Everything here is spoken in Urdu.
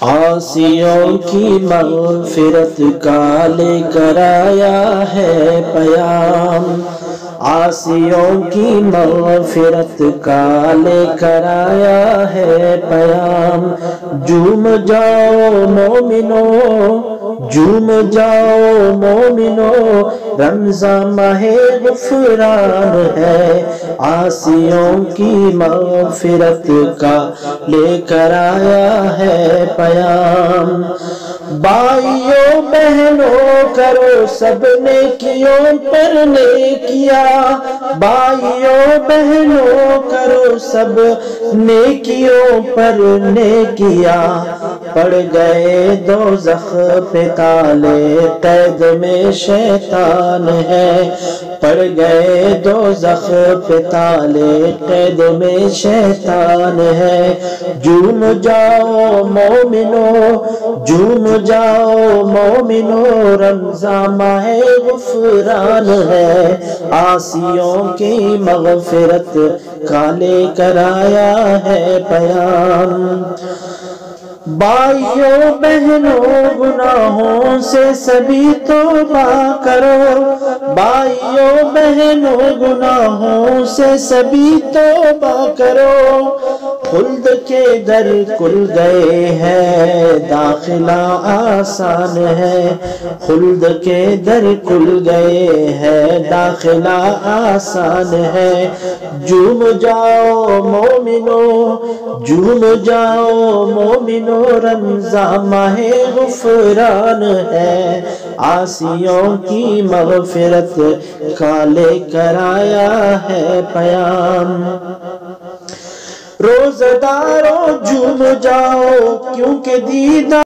عاصیوں کی مغفرت کا لے کر آیا ہے پیام، عاصیوں کی مغفرت کا لے کر آیا ہے پیام۔ جھوم جاؤ مومنو، جھوم جاؤ مومنو، رمضان ماہ غفران ہے، عاصیوں کی مغفرت کا لے کر آیا ہے پیام۔ بھائیو بہنوں کرو سب نیکیوں پر نیکیاں، بھائیو بہنوں کرو سب نیکیوں پر نیکیاں، پڑ گئے دوزخ پہ تالے قید میں شیطان ہے، پڑ گئے دوزخ پہ تالے قید میں شیطان ہے۔ جھوم جاؤ مومنو، جھوم جاؤ مومنو، رمضان ماہ غفران ہے، عاصیوں کی مغفرت کا لے کر آیا ہے پیام۔ بھائیو بہنوں گناہوں سے سبھی توبہ کرو، بھائیو بہنوں گناہوں سے سبھی توبہ کرو، خلد کے در کھل گئے ہیں داخلہ آسان ہے، خلد کے در کھل گئے ہیں داخلہ آسان ہے۔ جھوم جاؤ مومنو، جھوم جاؤ مومنو، رمضان ماہ غفران ہے، عاصیوں کی مغفرت کا لے کر آیا ہے پیام۔ روزہ دارو جھوم جاؤ کیونکہ دیدار